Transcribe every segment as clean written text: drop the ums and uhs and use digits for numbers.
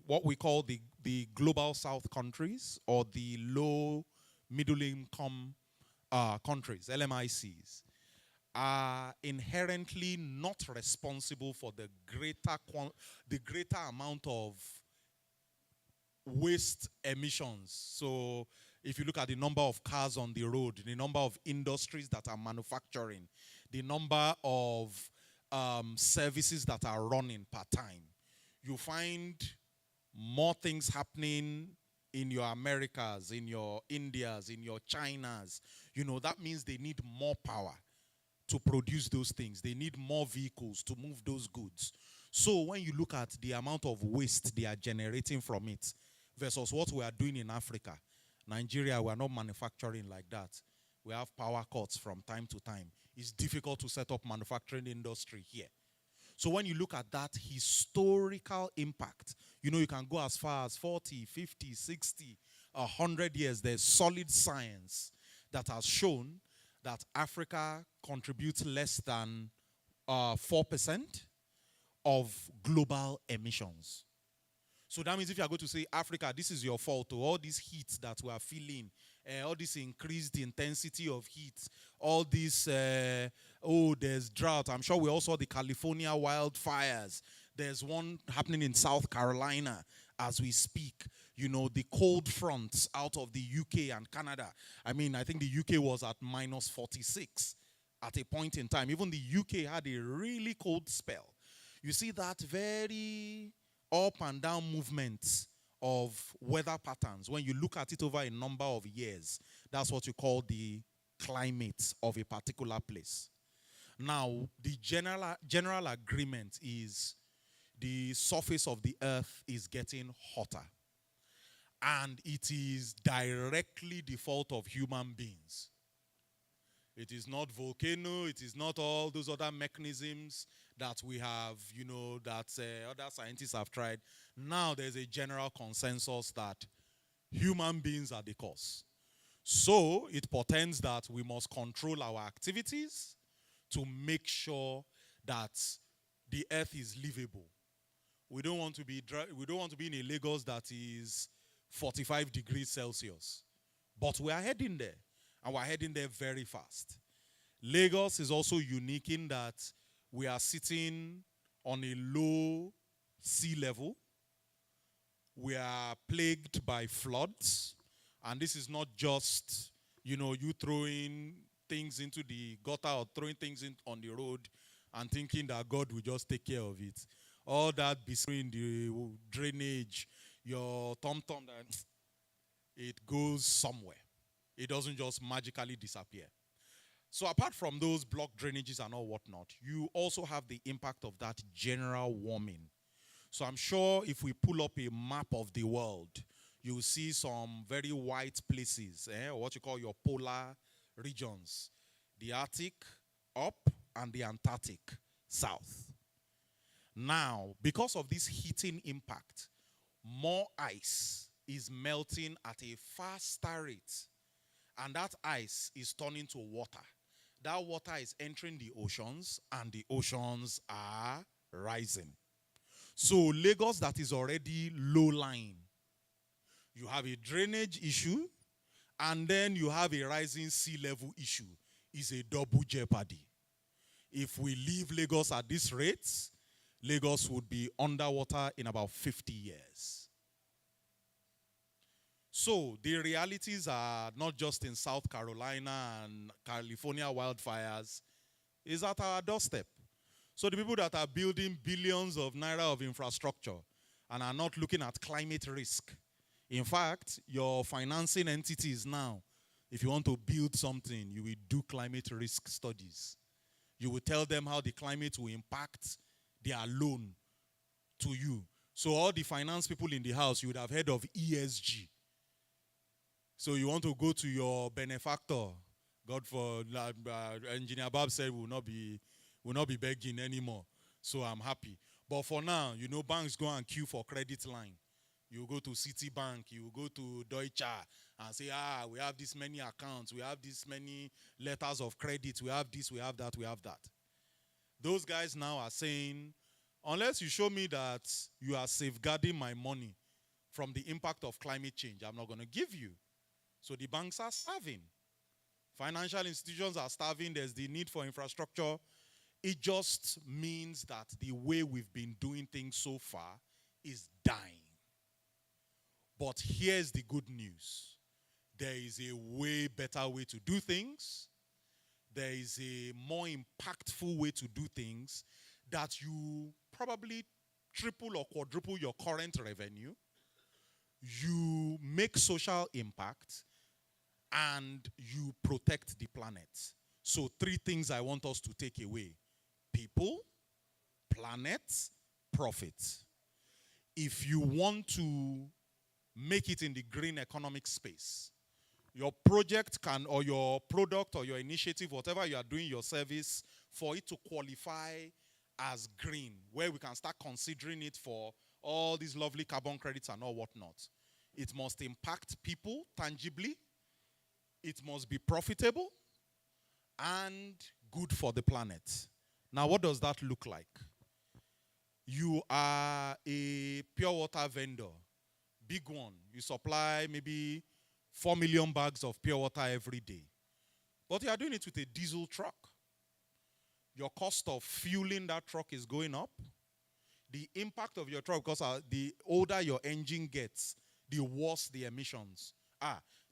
what we call the global south countries or the low middle income countries, LMICs, are inherently not responsible for the greater amount of waste emissions. So if you look at the number of cars on the road, the number of industries that are manufacturing, the number of services that are running per time, you find more things happening in your Americas, in your Indias, in your Chinas. You know, that means they need more power to produce those things. They need more vehicles to move those goods. So when you look at the amount of waste they are generating from it versus what we are doing in Africa, Nigeria, we are not manufacturing like that. We have power cuts from time to time. It's difficult to set up manufacturing industry here. So when you look at that historical impact, you know, you can go as far as 40, 50, 60, 100 years. There's solid science that has shown that Africa contributes less than 4% of global emissions. So that means if you are going to say, Africa, this is your fault, to all these heat that we are feeling, all this increased intensity of heat, all this, there's drought. I'm sure we all saw the California wildfires. There's one happening in South Carolina as we speak. You know, the cold fronts out of the UK and Canada. I mean, I think the UK was at minus 46 at a point in time. Even the UK had a really cold spell. You see that very up and down movements of weather patterns. When you look at it over a number of years, that's what you call the climate of a particular place. Now, the general agreement is the surface of the earth is getting hotter. And it is directly the fault of human beings. It is not volcano, it is not all those other mechanisms that we have, you know, that other scientists have tried. Now there's a general consensus that human beings are the cause. So it portends that we must control our activities to make sure that the earth is livable. We don't want to be in a Lagos that is 45 degrees Celsius. But we are heading there, and we're heading there very fast. Lagos is also unique in that we are sitting on a low sea level. We are plagued by floods, and this is not just, you know, you throwing things into the gutter or throwing things on the road and thinking that God will just take care of it. All that between the drainage, your tom-tom, it goes somewhere. It doesn't just magically disappear. So apart from those block drainages and all whatnot, you also have the impact of that general warming. So I'm sure if we pull up a map of the world, you'll see some very white places, or what you call your polar regions. The Arctic up and the Antarctic south. Now, because of this heating impact, more ice is melting at a faster rate. And that ice is turning to water. That water is entering the oceans, and the oceans are rising. So Lagos, that is already low-lying, you have a drainage issue, and then you have a rising sea level issue. It's a double jeopardy. If we leave Lagos at this rate, Lagos would be underwater in about 50 years. So the realities are not just in South Carolina and California wildfires, is at our doorstep. So the people that are building billions of naira of infrastructure and are not looking at climate risk. In fact, your financing entities now, if you want to build something, you will do climate risk studies. You will tell them how the climate will impact their loan to you. So all the finance people in the house, you would have heard of ESG. So you want to go to your benefactor. God for Engineer Bob said will not be begging anymore. So I'm happy. But for now, you know, banks go and queue for credit line. You go to Citibank, you go to Deutsche and say, we have this many accounts, we have this many letters of credit, we have this, we have that, we have that. Those guys now are saying, Unless you show me that you are safeguarding my money from the impact of climate change, I'm not going to give you. So the banks are starving. Financial institutions are starving. There's the need for infrastructure. It just means that the way we've been doing things so far is dying. But here's the good news. There is a way better way to do things. There is a more impactful way to do things that you probably triple or quadruple your current revenue. You make social impact and you protect the planet. So 3 things I want us to take away: people, planet, profit. If you want to make it in the green economic space, your project can, or your product or your initiative, whatever you are doing, your service, for it to qualify as green, where we can start considering it for all these lovely carbon credits and all whatnot, it must impact people tangibly, it must be profitable, and good for the planet. Now, what does that look like? You are a pure water vendor, big one. You supply maybe 4 million bags of pure water every day. But you are doing it with a diesel truck. Your cost of fueling that truck is going up. The impact of your truck, because the older your engine gets, the worse the emissions.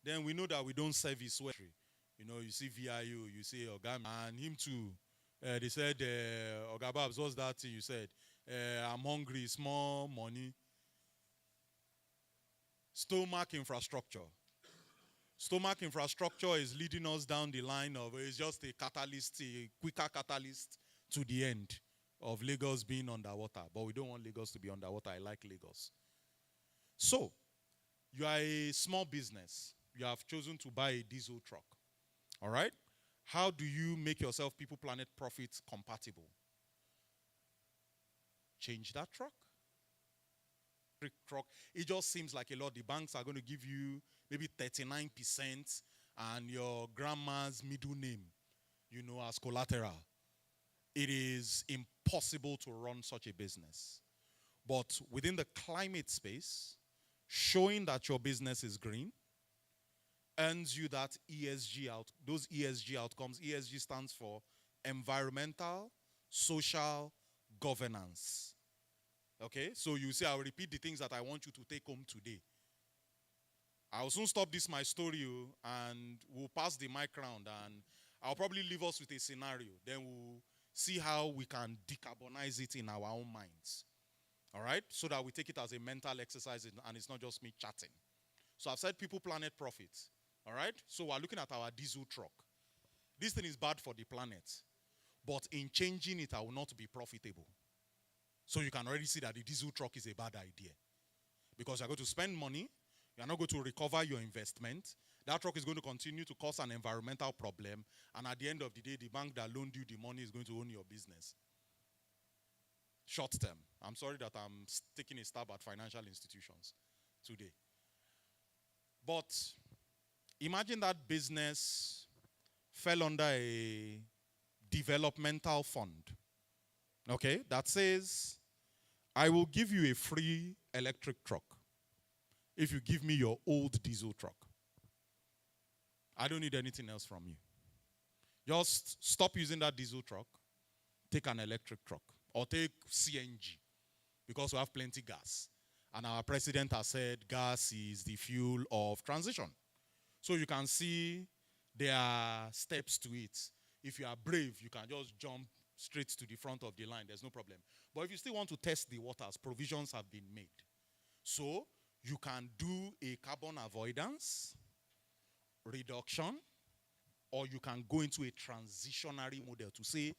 Then we know that we don't service well. You know, you see VIU, you see Ogami, and him too. They said, Ogababs, what's that thing you said? I'm hungry, small money. Stomach infrastructure. Stomach infrastructure is leading us down the line of, it's just a catalyst, a quicker catalyst to the end of Lagos being underwater. But we don't want Lagos to be underwater. I like Lagos. So, you are a small business. You have chosen to buy a diesel truck. All right? How do you make yourself people, planet, profit compatible? Change that truck. Truck. It just seems like a lot. The banks are going to give you maybe 39% and your grandma's middle name, you know, as collateral. It is impossible to run such a business. But within the climate space, showing that your business is green earns you that ESG those ESG outcomes. ESG stands for environmental, social, governance. Okay, so you say, I'll repeat the things that I want you to take home today. I'll soon stop this, my story, and we'll pass the mic round, and I'll probably leave us with a scenario. Then we'll see how we can decarbonize it in our own minds. All right? So that we take it as a mental exercise and it's not just me chatting. So I've said people, planet, profit. All right? So we're looking at our diesel truck. This thing is bad for the planet. But in changing it, I will not be profitable. So you can already see that the diesel truck is a bad idea. Because you're going to spend money, you're not going to recover your investment. That truck is going to continue to cause an environmental problem. And at the end of the day, the bank that loaned you the money is going to own your business. Short term. I'm sorry that I'm taking a stab at financial institutions today. But imagine that business fell under a developmental fund. Okay, that says, I will give you a free electric truck if you give me your old diesel truck. I don't need anything else from you. Just stop using that diesel truck, take an electric truck, or take CNG, because we have plenty gas. And our president has said gas is the fuel of transition. So you can see there are steps to it. If you are brave, you can just jump straight to the front of the line. There's no problem. But if you still want to test the waters, provisions have been made. So you can do a carbon avoidance, reduction, or you can go into a transitionary model to say,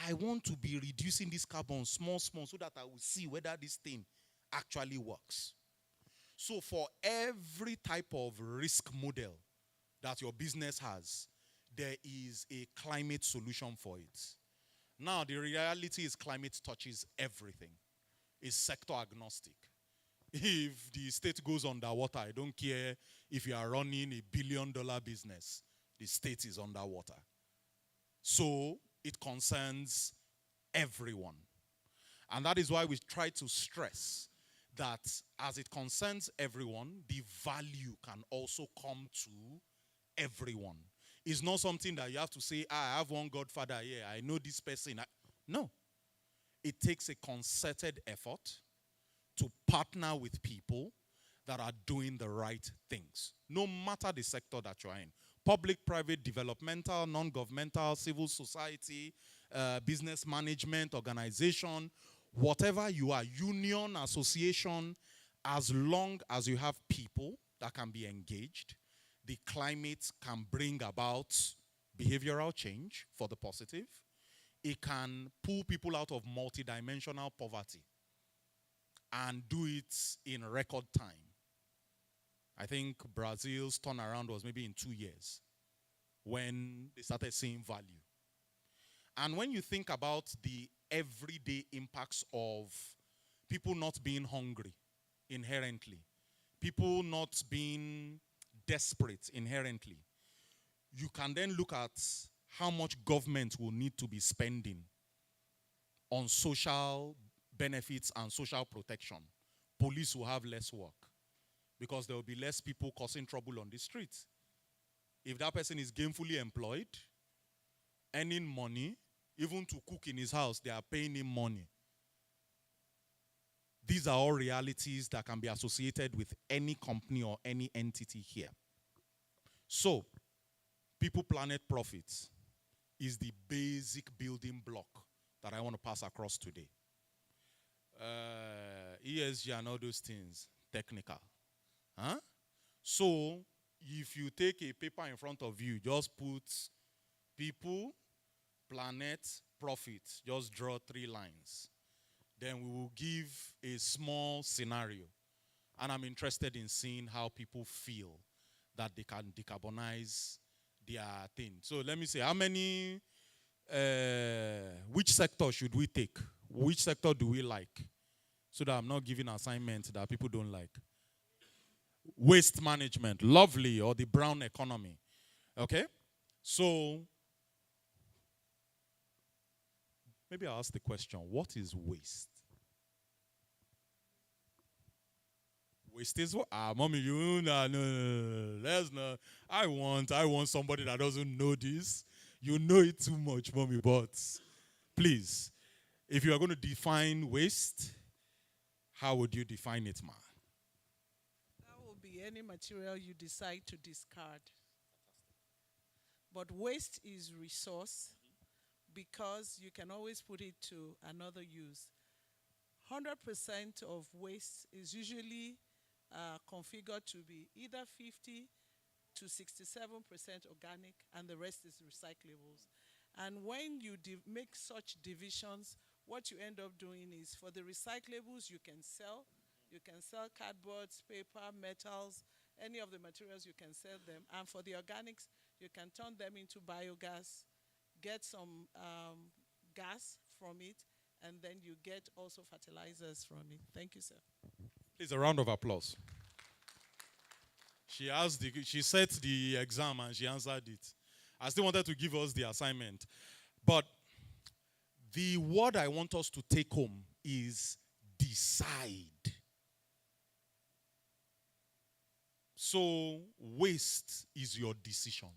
I want to be reducing this carbon small, so that I will see whether this thing actually works. So for every type of risk model that your business has, there is a climate solution for it. Now, the reality is climate touches everything. It's sector agnostic. If the state goes underwater, I don't care if you are running $1 billion business, the state is underwater. So, it concerns everyone. And that is why we try to stress that as it concerns everyone, the value can also come to everyone. It's not something that you have to say, I have one godfather here, I know this person. No. It takes a concerted effort to partner with people that are doing the right things, no matter the sector that you're in. Public, private, developmental, non-governmental, civil society, business management, organization, whatever you are, union, association, as long as you have people that can be engaged, the climate can bring about behavioral change for the positive. It can pull people out of multidimensional poverty and do it in record time. I think Brazil's turnaround was maybe in 2 years when they started seeing value. And when you think about the everyday impacts of people not being hungry inherently, people not being desperate inherently, you can then look at how much government will need to be spending on social benefits and social protection. Police will have less work because there will be less people causing trouble on the streets. If that person is gainfully employed, earning money, even to cook in his house, they are paying him money. These are all realities that can be associated with any company or any entity here. So, people, planet, profits is the basic building block that I want to pass across today. ESG and all those things, technical. Huh? So, if you take a paper in front of you, just put people, planet, profit. Just draw 3 lines. Then we will give a small scenario. And I'm interested in seeing how people feel that they can decarbonize their thing. So let me say, how many, which sector should we take? Which sector do we like? So that I'm not giving assignments that people don't like. Waste management, lovely, or the brown economy. Okay? So, maybe I'll ask the question, what is waste? Waste is what? Mommy, you no. Let's not. I want somebody that doesn't know this. You know it too much, mommy, but please, if you are going to define waste, how would you define it, ma? That will be any material you decide to discard. But waste is resource because you can always put it to another use. 100% of waste is usually configured to be either 50 to 67% organic and the rest is recyclables. And when you make such divisions, what you end up doing is for the recyclables you can sell. You can sell cardboards, paper, metals, any of the materials you can sell them. And for the organics, you can turn them into biogas, get some gas from it, and then you get also fertilizers from it. Thank you, sir. Please, a round of applause. She set the exam and she answered it. I still wanted to give us the assignment. But the word I want us to take home is decide. So, waste is your decision.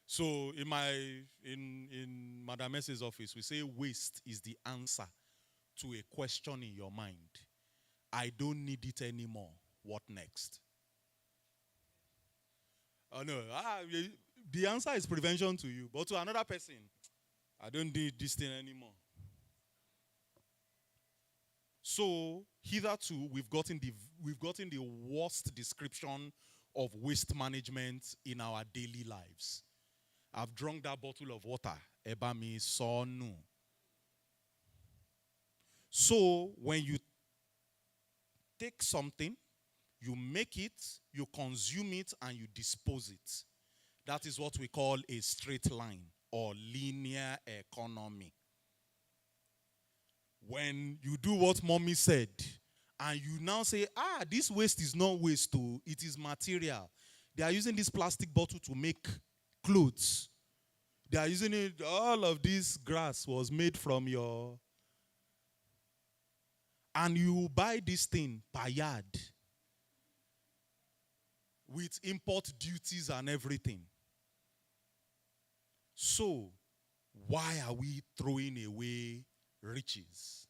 So, in Madam S's office, we say waste is the answer to a question in your mind. I don't need it anymore. What next? Oh no, the answer is prevention to you, but to another person, I don't need this thing anymore. So hitherto, we've gotten the worst description of waste management in our daily lives. I've drunk that bottle of water. Ebami sonu. So when you take something, you make it, you consume it, and you dispose it. That is what we call a straight line or linear economy. When you do what mommy said, and you now say, this waste is not waste, it is material. They are using this plastic bottle to make clothes. They are using it, all of this grass was made from your And you buy this thing per yard with import duties and everything. So, why are we throwing away riches?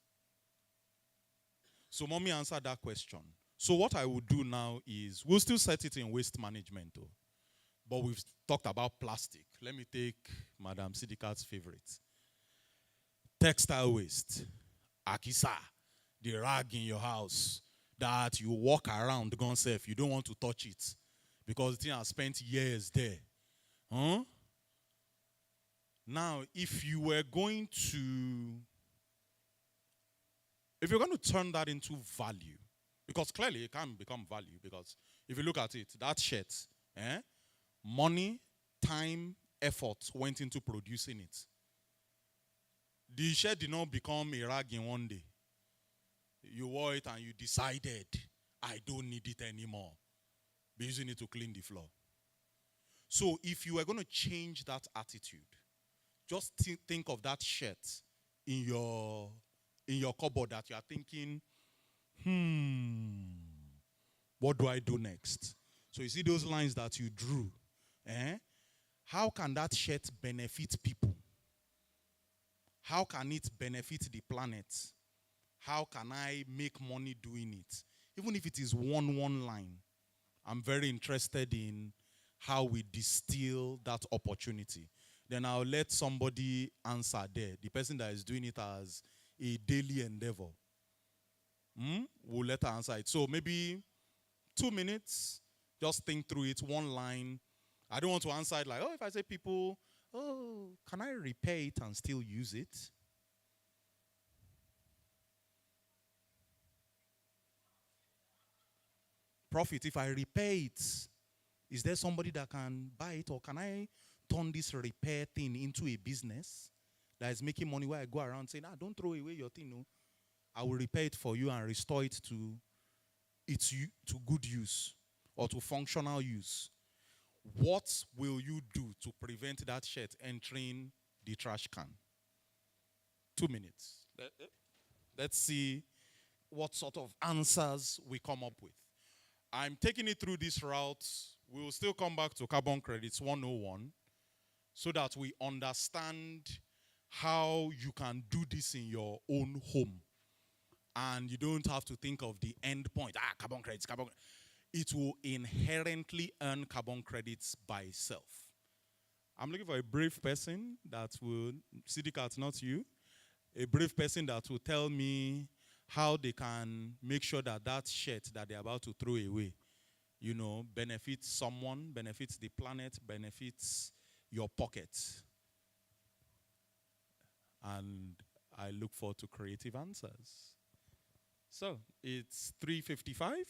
So, mommy answered that question. So, what I will do now is we'll still set it in waste management, though. But we've talked about plastic. Let me take Madam Sidikat's favorite. Textile waste. Akisa, the rag in your house that you walk around, gone safe. You don't want to touch it because the thing has spent years there. Huh? Now, if you're going to turn that into value, because clearly it can become value, because if you look at it, that shirt, money, time, effort went into producing it. The shirt did not become a rag in one day. You wore it and you decided, I don't need it anymore. Be using it to clean the floor. So if you are going to change that attitude, just think of that shirt in your cupboard that you are thinking, what do I do next? So you see those lines that you drew. How can that shirt benefit people? How can it benefit the planet? How can I make money doing it? Even if it is one line, I'm very interested in how we distill that opportunity. Then I'll let somebody answer there. The person that is doing it as a daily endeavor. We'll let her answer it. So maybe 2 minutes, just think through it, one line. I don't want to answer it like, if I say people, can I repair it and still use it? Profit, if I repair it, is there somebody that can buy it, or can I turn this repair thing into a business that is making money where I go around saying, don't throw away your thing, no. I will repair it for you and restore it to good use or to functional use. What will you do to prevent that shirt entering the trash can? 2 minutes. Let's see what sort of answers we come up with. I'm taking it through this route. We will still come back to carbon credits 101 so that we understand how you can do this in your own home. And you don't have to think of the end point. Carbon credits, carbon credits. It will inherently earn carbon credits by itself. I'm looking for a brave person that will, Sidikat, not you, a brave person that will tell me how they can make sure that that shirt that they're about to throw away, benefits someone, benefits the planet, benefits your pocket. And I look forward to creative answers. So, it's 3:55.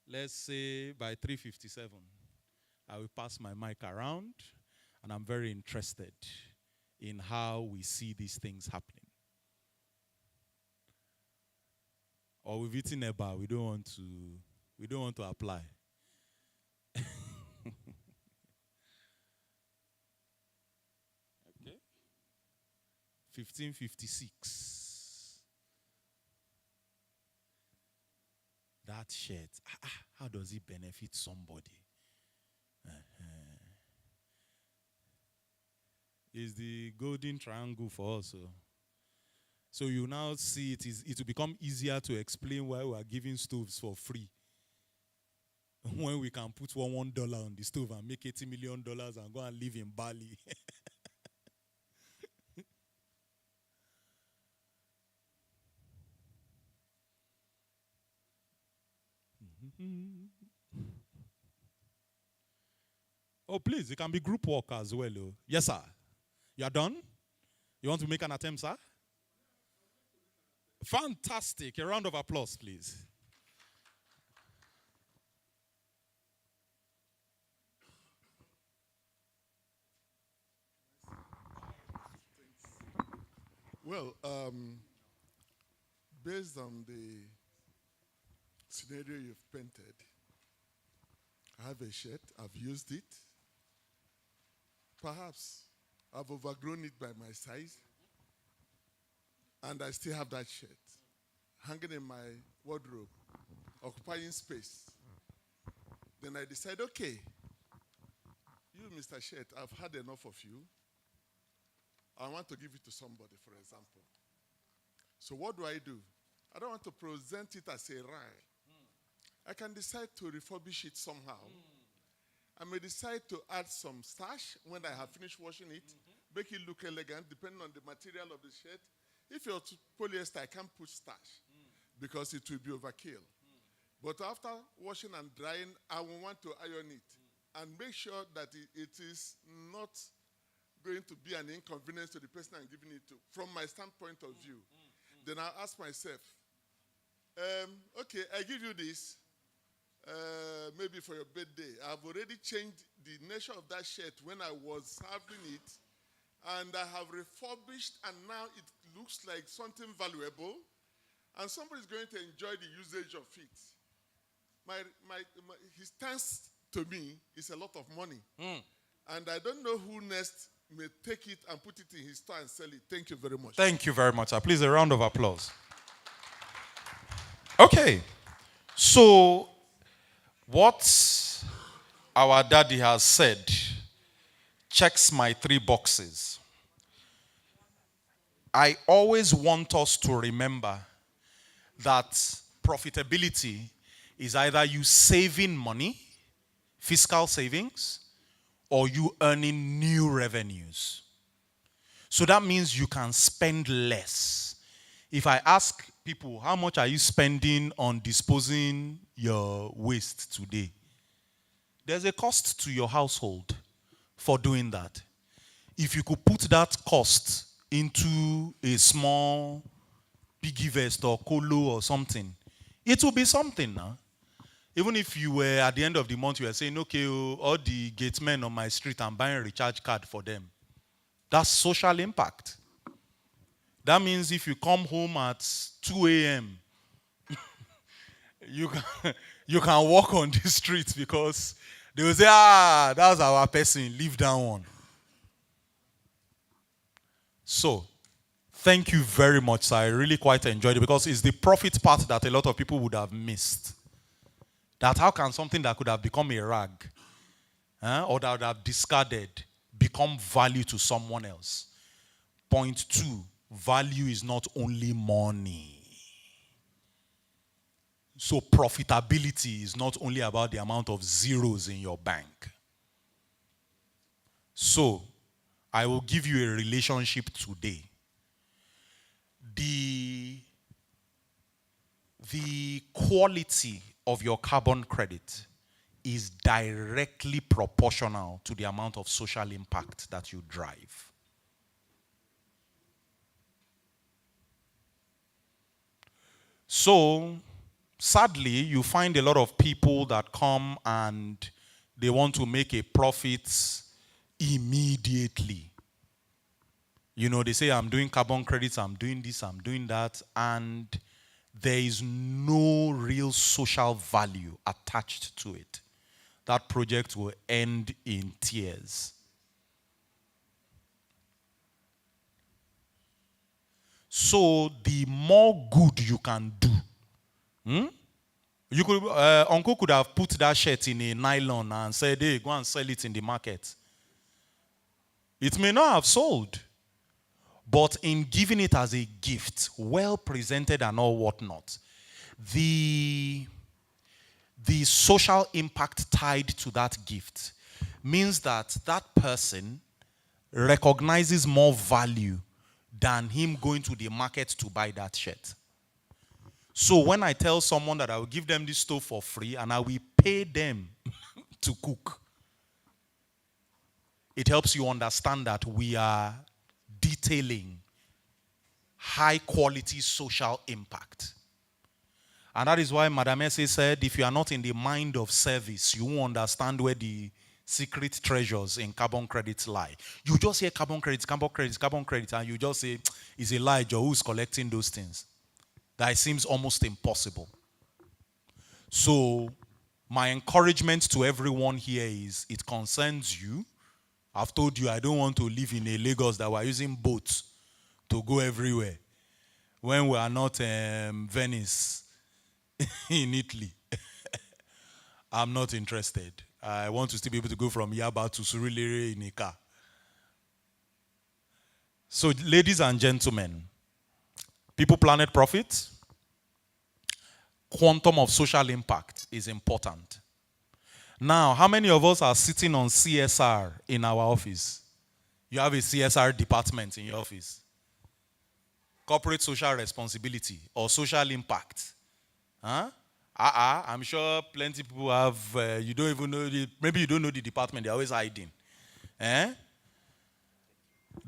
Let's say by 3:57, I will pass my mic around, and I'm very interested in how we see these things happening. Or we've eaten a bar, we don't want to apply. Okay. 15:56. That shirt, how does it benefit somebody? Is the golden triangle for us. So you now see it will become easier to explain why we are giving stoves for free. When we can put $1 on the stove and make $80 million and go and live in Bali. Oh, please, it can be group work as well. Yes, sir. You are done? You want to make an attempt, sir? Fantastic. A round of applause, please. Well, based on the scenario you've painted, I have a shirt, I've used it. Perhaps I've overgrown it by my size, and I still have that shirt. hanging in my wardrobe, occupying space. Then I decide, okay, you, Mr. Shet, I've had enough of you. I want to give it to somebody, for example. So what do? I don't want to present it as a rye. I can decide to refurbish it somehow. I may decide to add some starch when I have finished washing it, make it look elegant, depending on the material of the shirt. If it's polyester, I can't put starch because it will be overkill. But after washing and drying, I will want to iron it and make sure that it is not going to be an inconvenience to the person I'm giving it to, from my standpoint of view. Then I'll ask myself, okay, I give you this, maybe for your birthday. I've already changed the nature of that shirt when I was having it, and I have refurbished, and now it looks like something valuable, and somebody's going to enjoy the usage of it. His thanks to me is a lot of money. And I don't know who next may take it and put it in his store and sell it. Thank you very much. Thank you very much, sir. Please, a round of applause. Okay. So, what our daddy has said checks my 3 boxes. I always want us to remember that profitability is either you saving money, fiscal savings, or you earning new revenues. So that means you can spend less. If I ask people, how much are you spending on disposing your waste today? There's a cost to your household for doing that. If you could put that cost into a small piggy vest or colo or something, it will be something now. Even if you were, at the end of the month, you were saying, okay, all the gatemen on my street, I'm buying a recharge card for them. That's social impact. That means if you come home at 2 a.m., you can walk on the street because they will say, that's our person, leave that one. So, thank you very much, sir. I really quite enjoyed it because it's the profit part that a lot of people would have missed. That how can something that could have become a rag or that would have discarded become value to someone else? Point 2, value is not only money. So profitability is not only about the amount of zeros in your bank. So I will give you a relationship today. The quality of your carbon credit is directly proportional to the amount of social impact that you drive. So, sadly, you find a lot of people that come and they want to make a profit immediately. You know, they say, I'm doing carbon credits, I'm doing this, I'm doing that, and there is no real social value attached to it. That project will end in tears. So the more good you can do, you could, Uncle could have put that shirt in a nylon and said, hey, go and sell it in the market. It may not have sold. But in giving it as a gift, well presented and all whatnot, the social impact tied to that gift means that that person recognizes more value than him going to the market to buy that shirt. So when I tell someone that I will give them this stove for free and I will pay them to cook, it helps you understand that we are detailing high quality social impact. And that is why Madam Essie said, if you are not in the mind of service, you won't understand where the secret treasures in carbon credits lie. You just hear carbon credits, and you just say, it's Elijah who's collecting those things. That seems almost impossible. So, my encouragement to everyone here is, it concerns you. I've told you I don't want to live in a Lagos that we're using boats to go everywhere. when we are not Venice in Italy. I'm not interested. I want to still be able to go from Yaba to Surulere in a car. So, ladies and gentlemen, People Planet Profit, quantum of social impact is important. Now, how many of us are sitting on CSR in our office? You have a CSR department in your office. Corporate social responsibility or social impact. Huh? I'm sure plenty of people have, you don't even know, maybe you don't know the department, they're always hiding. Eh?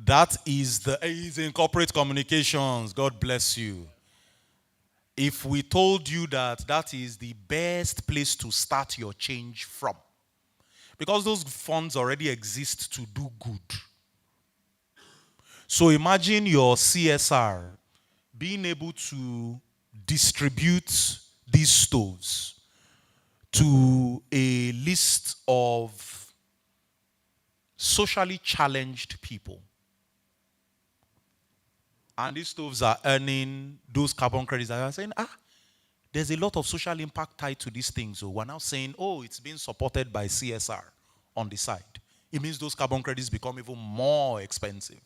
That is in corporate communications. God bless you. If we told you that that is the best place to start your change from, because those funds already exist to do good. So imagine your CSR being able to distribute these stoves to a list of socially challenged people. And these stoves are earning those carbon credits that are saying, there's a lot of social impact tied to these things. So we're now saying, it's being supported by CSR on the side. It means those carbon credits become even more expensive.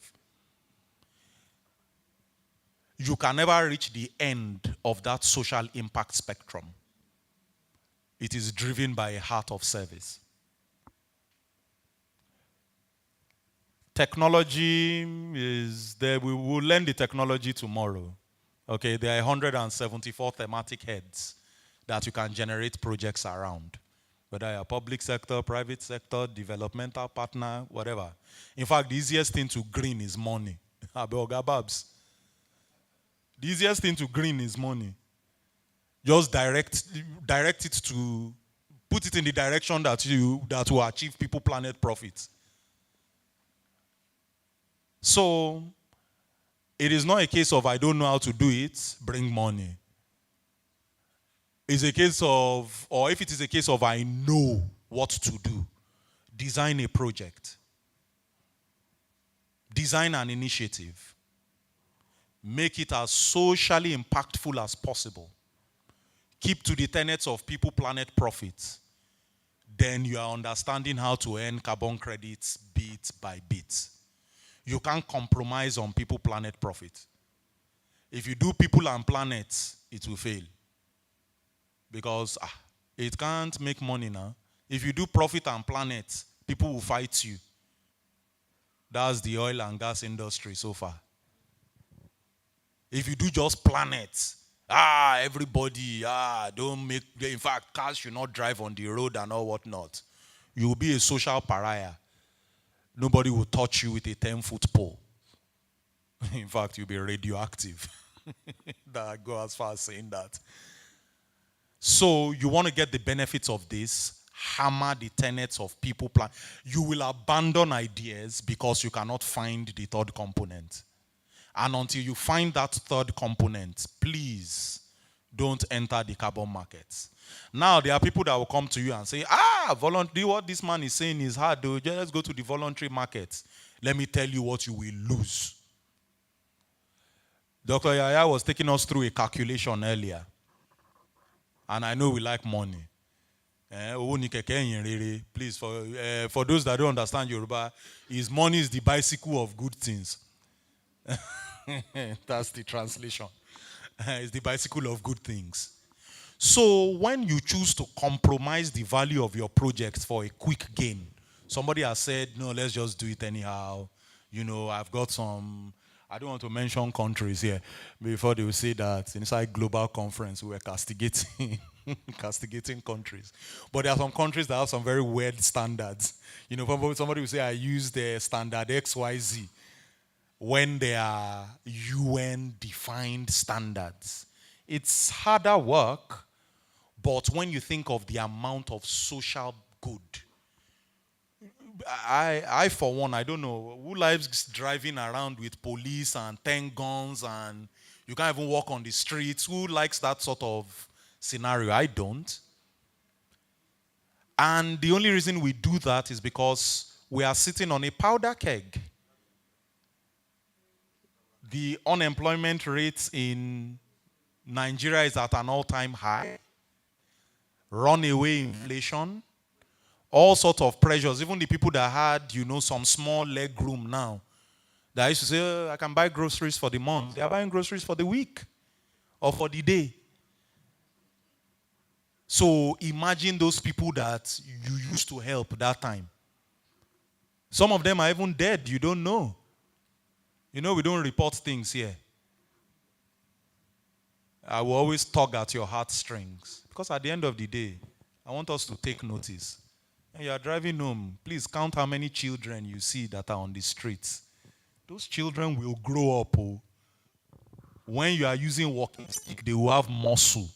You can never reach the end of that social impact spectrum. It is driven by a heart of service. Technology is there. We will learn the technology tomorrow. Okay, there are 174 thematic heads that you can generate projects around. Whether you're public sector, private sector, developmental partner, whatever. In fact, the easiest thing to green is money. Babs. The easiest thing to green is money. Just direct it to put it in the direction that will achieve people planet profits. So it is not a case of I don't know how to do it, bring money. It's a case of, or if it is a case of I know what to do, design a project, design an initiative, make it as socially impactful as possible. Keep to the tenets of people, planet, profit. Then you are understanding how to earn carbon credits bit by bit. You can't compromise on people, planet, profit. If you do people and planet, it will fail. Because it can't make money now. If you do profit and planet, people will fight you. That's the oil and gas industry so far. If you do just planet, everybody, don't make, in fact, cars should not drive on the road and all whatnot. You will be a social pariah. Nobody will touch you with a 10-foot pole. In fact, you'll be radioactive. That I go as far as saying that. So you want to get the benefits of this, hammer the tenets of people plan. You will abandon ideas because you cannot find the third component. And until you find that third component, please don't enter the carbon markets. Now, there are people that will come to you and say, voluntary, what this man is saying is hard, though. Just let's go to the voluntary market. Let me tell you what you will lose. Dr. Yaya was taking us through a calculation earlier. And I know we like money. Please, for those that don't understand Yoruba, money is the bicycle of good things. That's the translation. It's the bicycle of good things. So when you choose to compromise the value of your project for a quick gain, somebody has said, no, let's just do it anyhow. I've got some, I don't want to mention countries here, before they will say that inside global conference we were castigating castigating countries. But there are some countries that have some very weird standards. Somebody will say, I use the standard XYZ when they are UN-defined standards. It's harder work, but when you think of the amount of social good, I for one, I don't know, who likes driving around with police and 10 guns and you can't even walk on the streets? Who likes that sort of scenario? I don't. And the only reason we do that is because we are sitting on a powder keg The unemployment rate in Nigeria is at an all-time high. Runaway inflation, all sorts of pressures. Even the people that had, some small leg room now, that used to say, I can buy groceries for the month. They are buying groceries for the week or for the day. So imagine those people that you used to help that time. Some of them are even dead. You don't know. We don't report things here. I will always tug at your heartstrings. Because at the end of the day, I want us to take notice. When you are driving home, please count how many children you see that are on the streets. Those children will grow up. Oh. When you are using walking stick, they will have muscle.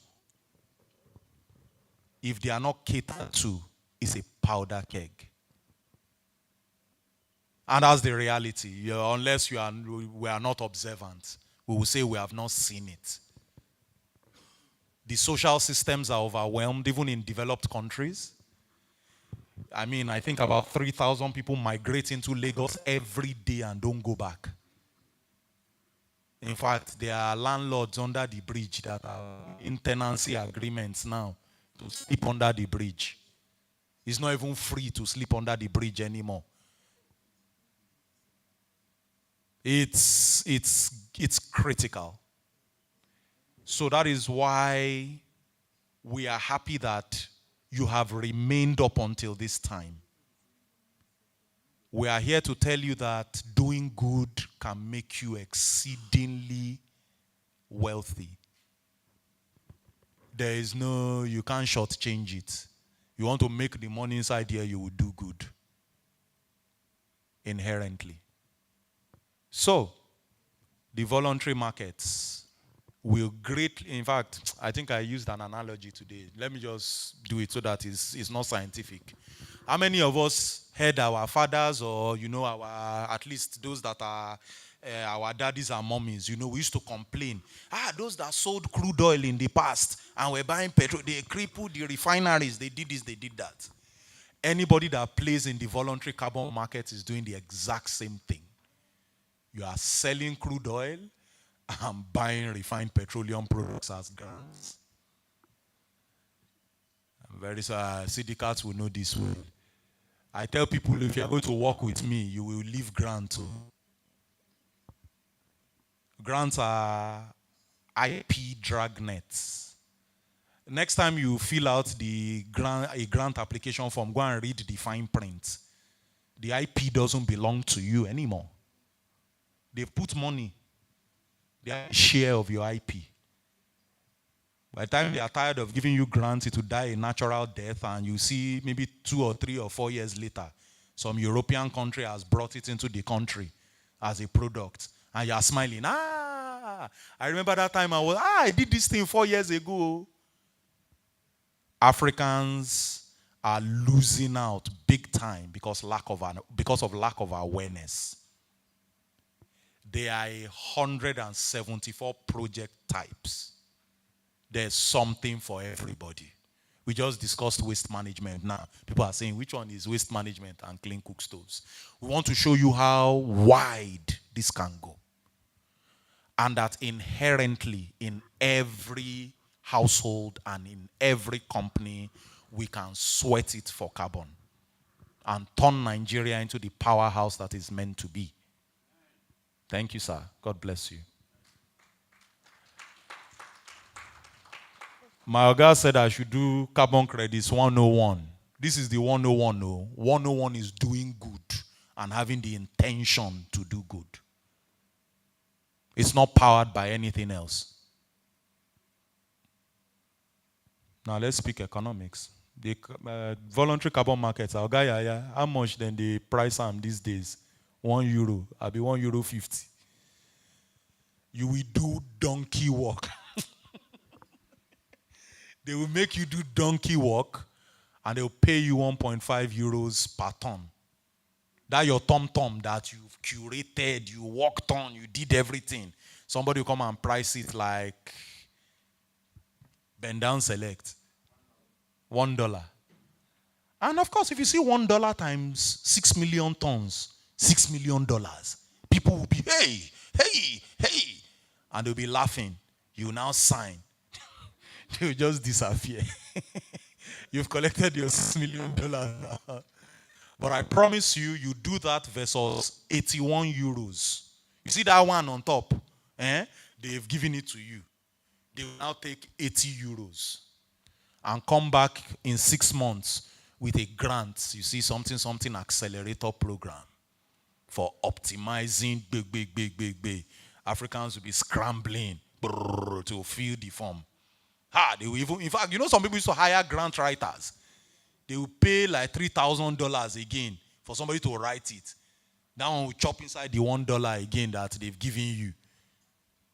If they are not catered to, it's a powder keg. And that's the reality. Unless we are not observant, we will say we have not seen it. The social systems are overwhelmed, even in developed countries. I think about 3,000 people migrate into Lagos every day and don't go back. In fact, there are landlords under the bridge that are in tenancy agreements now to sleep under the bridge. It's not even free to sleep under the bridge anymore. It's critical. So that is why we are happy that you have remained up until this time. We are here to tell you that doing good can make you exceedingly wealthy. You can't shortchange it. You want to make the money inside here, you will do good. Inherently. So, the voluntary markets will greatly, in fact, I think I used an analogy today. Let me just do it so that it's not scientific. How many of us heard our fathers or, at least those that are our daddies and mummies, we used to complain. Those that sold crude oil in the past and were buying petrol, they crippled the refineries, they did this, they did that. Anybody that plays in the voluntary carbon market is doing the exact same thing. You are selling crude oil and buying refined petroleum products as grants. Very syndicates will know this well. I tell people, if you are going to work with me, you will leave grants. Grants are IP dragnets. Next time you fill out a grant application form, go and read the fine print. The IP doesn't belong to you anymore. They've put money. They have a share of your IP. By the time they are tired of giving you grants, it will die a natural death, and you see maybe 2 or 3 or 4 years later, some European country has brought it into the country as a product, and you are smiling. I remember that time I did this thing 4 years ago. Africans are losing out big time because of lack of awareness. There are 174 project types. There's something for everybody. We just discussed waste management now. People are saying, which one is waste management and clean cookstoves? We want to show you how wide this can go. And that inherently in every household and in every company, we can sweat it for carbon and turn Nigeria into the powerhouse that is meant to be. Thank you, sir. God bless you. My guy said I should do carbon credits 101. This is the 101. No. 101 is doing good and having the intention to do good. It's not powered by anything else. Now let's speak economics. The voluntary carbon markets, how much then they price them these days? €1. I'll be €1.50. You will do donkey work. They will make you do donkey work and they'll pay you €1.5 per ton. That your tom-tom that you've curated, you worked on, you did everything. Somebody will come and price it like bend down select. $1. And of course, if you see $1 times 6 million tons, $6 million. People will be, hey, hey, hey. And they'll be laughing. You now sign. They will just disappear. You've collected your $6 million now. But I promise you, you do that versus 81 euros. You see that one on top? Eh? They've given it to you. They will now take 80 euros and come back in 6 months with a grant. You see, something accelerator program for optimizing big. Africans will be scrambling to fill the form. They will even, in fact, some people used to hire grant writers. They will pay like $3,000 again for somebody to write it. That one will chop inside the $1 again that they've given you.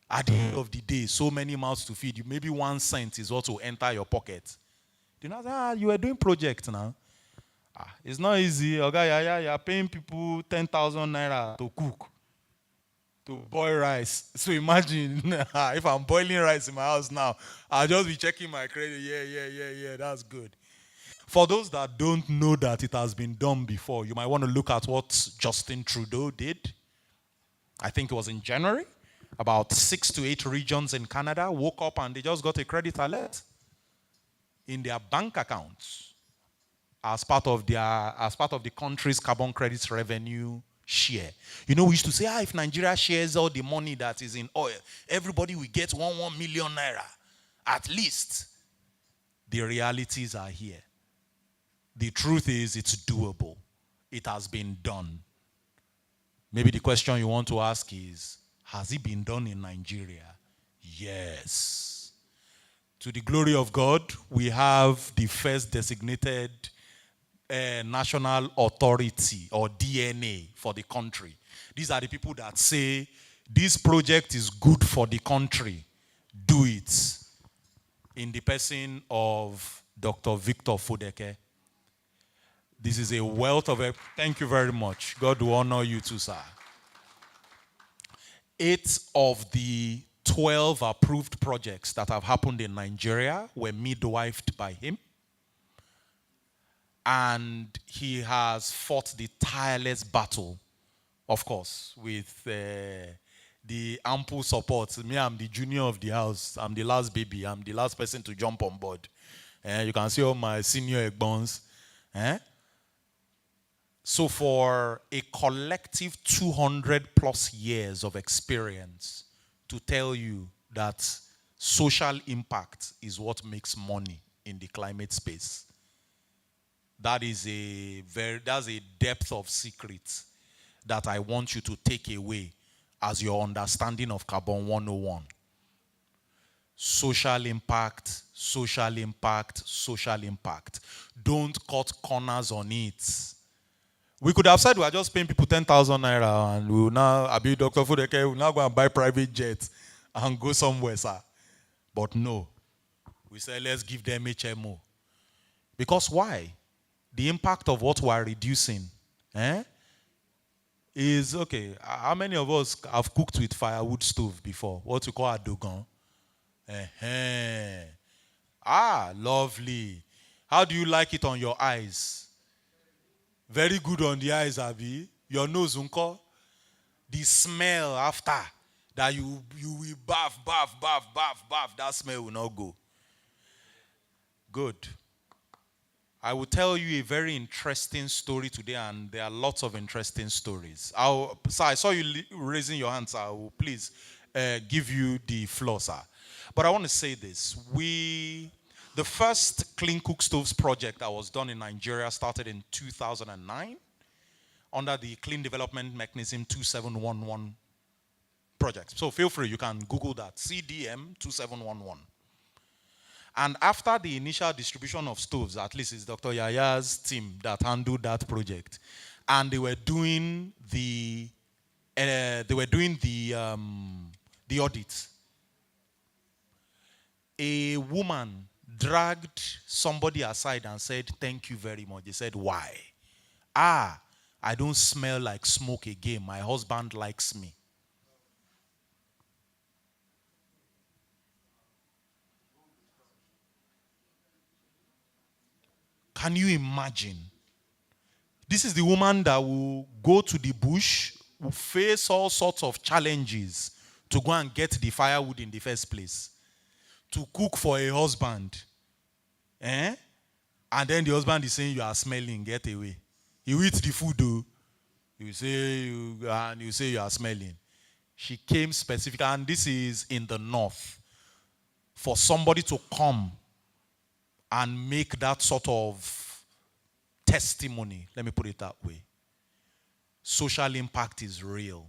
At the end of the day, so many mouths to feed you. Maybe 1 cent is what will enter your pocket. Do you know that you are doing project now? It's not easy. Okay, you're paying people 10,000 naira to cook, to boil rice. So imagine if I'm boiling rice in my house now, I'll just be checking my credit. Yeah, that's good. For those that don't know that it has been done before, you might want to look at what Justin Trudeau did. I think it was in January. About 6 to 8 regions in Canada woke up and they just got a credit alert in their bank accounts as part of the country's carbon credits revenue share. We used to say, if Nigeria shares all the money that is in oil, everybody will get 1 million naira at least. The realities are here. The truth is, it's doable. It has been done. Maybe the question you want to ask is, has it been done in Nigeria? Yes. To the glory of God, we have the first designated national authority or DNA for the country. These are the people that say, this project is good for the country. Do it. In the person of Dr. Victor Fudeke. This is a wealth of... Thank you very much. God will honor you too, sir. 8 of the 12 approved projects that have happened in Nigeria were midwifed by him. And he has fought the tireless battle, of course, with the ample support. Me, I'm the junior of the house. I'm the last baby. I'm the last person to jump on board. You can see all my senior egbons. So for a collective 200 plus years of experience to tell you that social impact is what makes money in the climate space, that's a depth of secret that I want you to take away as your understanding of Carbon 101. Social impact, social impact, social impact. Don't cut corners on it. We could have said we are just paying people 10,000 naira and we will now, Dr. Fudeke, will now go and buy private jets and go somewhere, sir. But no. We said, let's give them HMO. Because why? The impact of what we are reducing is, okay, how many of us have cooked with firewood stove before? What we call a dogon? Lovely. How do you like it on your eyes? Very good on the eyes, Abi. Your nose, unko. The smell after that you will bath. That smell will not go. Good. I will tell you a very interesting story today, and there are lots of interesting stories. Sir, I saw you raising your hands. I will please give you the floor, sir. But I want to say this. The first Clean Cookstoves project that was done in Nigeria started in 2009 under the Clean Development Mechanism 2711 project. So feel free, you can Google that, CDM 2711. And after the initial distribution of stoves, at least it's Dr. Yaya's team that handled that project, and they were doing the audit. A woman dragged somebody aside and said, "Thank you very much." They said, "Why?" "I don't smell like smoke again. My husband likes me." Can you imagine? This is the woman that will go to the bush face all sorts of challenges to go and get the firewood in the first place, to cook for a husband. Eh? And then the husband is saying, you are smelling, get away. You eat the food though. You say you are smelling. She came specific, and this is in the north, for somebody to come and make that sort of testimony. Let me put it that way. Social impact is real.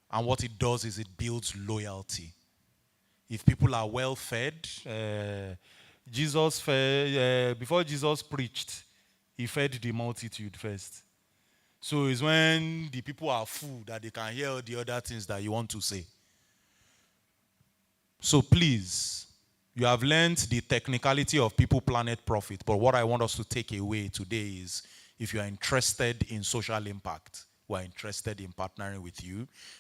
And what it does is it builds loyalty. If people are well fed, before Jesus preached, he fed the multitude first. So it's when the people are full that they can hear the other things that you want to say. So please, you have learned the technicality of People Planet Profit, but what I want us to take away today is, if you are interested in social impact, we're interested in partnering with you.